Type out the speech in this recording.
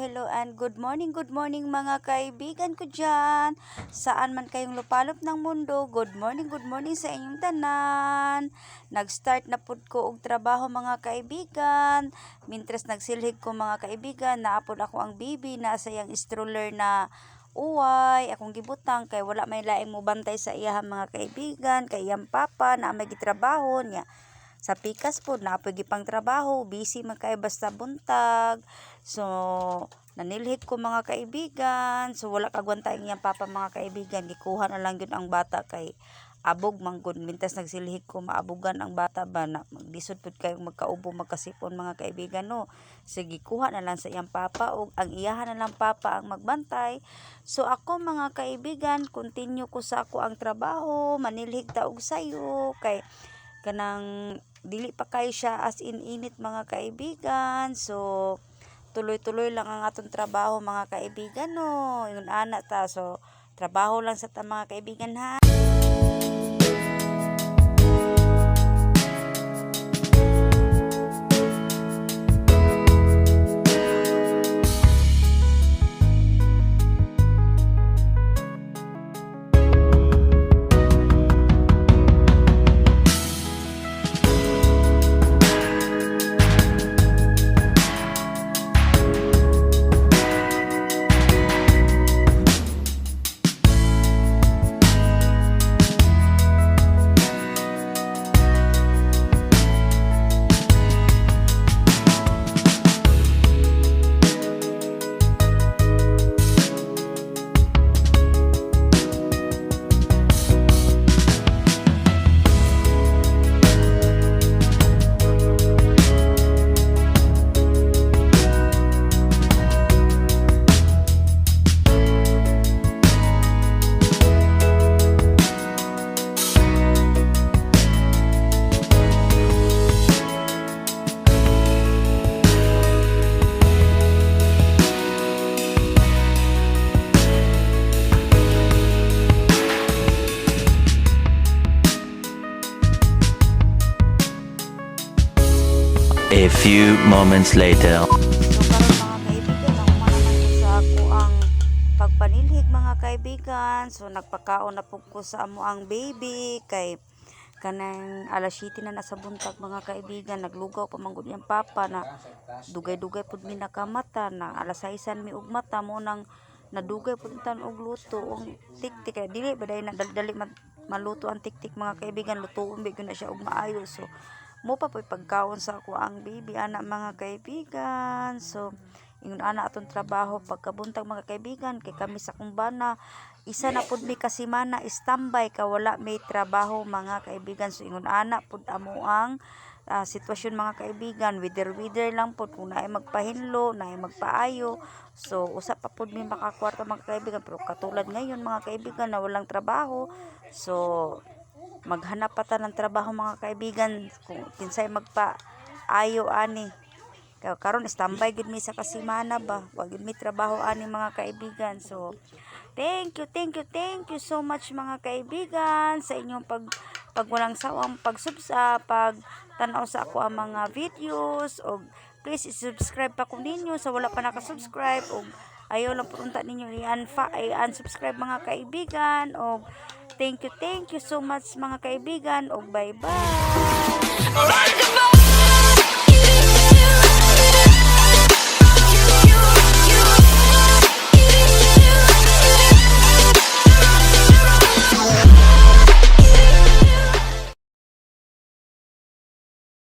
Hello, and good morning mga kaibigan ko dyan. Saan man kayong lupalop ng mundo, good morning sa inyong tanan. Nag-start na pud ko og trabaho mga kaibigan. Mintras nagsilhig ko mga kaibigan, naapod ako ang baby na sa yang stroller na uway, akong gibutang kay wala may laing mo bantay sa iyang mga kaibigan, kay iyang papa na may gitrabaho niya. Sa pikas po, napagi pang trabaho, busy man kay basta buntag. So, nanilhik ko mga kaibigan. So, wala kagwantay niyang papa mga kaibigan. Gikuha na lang yun ang bata kay abog manggod. Mintas nagsilhik ko, maabugan ang bata ba na magdisod po kayong magkaubo, magkasipon mga kaibigan, no. So, gikuha na lang sa iyang papa o ang iyahan na lang papa ang magbantay. So, ako mga kaibigan, continue ko sa ako ang trabaho, manilhik taog sayo, kay kanang dili pa kay siya as in init mga kaibigan. So tuloy-tuloy lang ang atong trabaho mga kaibigan, no. Yun ana ta. So trabaho lang sa ta mga kaibigan, ha. A few moments later. So karon mga kaibigan, naman sa ako ang pagpanilhig mga kaibigan. So nagpakaon na po ko sa amo ang baby kay kanang alas 7 na nasa buntag mga kaibigan. Naglugaw pa manggod yang papa na dugay-dugay pud mi nakamata na alas 6 mi ug mata mo nang nadugay pud tan og luto ang tiktik kay dili baday na dali maluto ang tiktik mga kaibigan. Lutuon bigyo na siya og maayo. So mo pa po'y pagkaon sa ako ang baby ana mga kaibigan. So ingon ana atong trabaho pagkabuntag mga kaibigan, kay kami sa kumbana isa na pud mi kasimana standby ka wala may trabaho mga kaibigan. So ingon ana pud amo ang sitwasyon mga kaibigan, wither lang pud kung naay magpahinlo, naay magpaayo. So usa pa pud mi makakwarta mga kaibigan, pero katulad ngayon mga kaibigan na walang trabaho, so maghanap pa ta ng trabaho mga kaibigan kung kinsay magpaayo ani. Kaya karon standby gid mi sa kasimana ba, wag gid mi trabaho ani mga kaibigan. So thank you so much mga kaibigan sa inyong pag walang sawang pag tanaw sa ako ang mga videos. O please subscribe pa kung ninyo sa wala pa nakasubscribe, o ayaw lang punta ninyo i-unsubscribe mga kaibigan. O thank you so much mga kaibigan, o bye bye.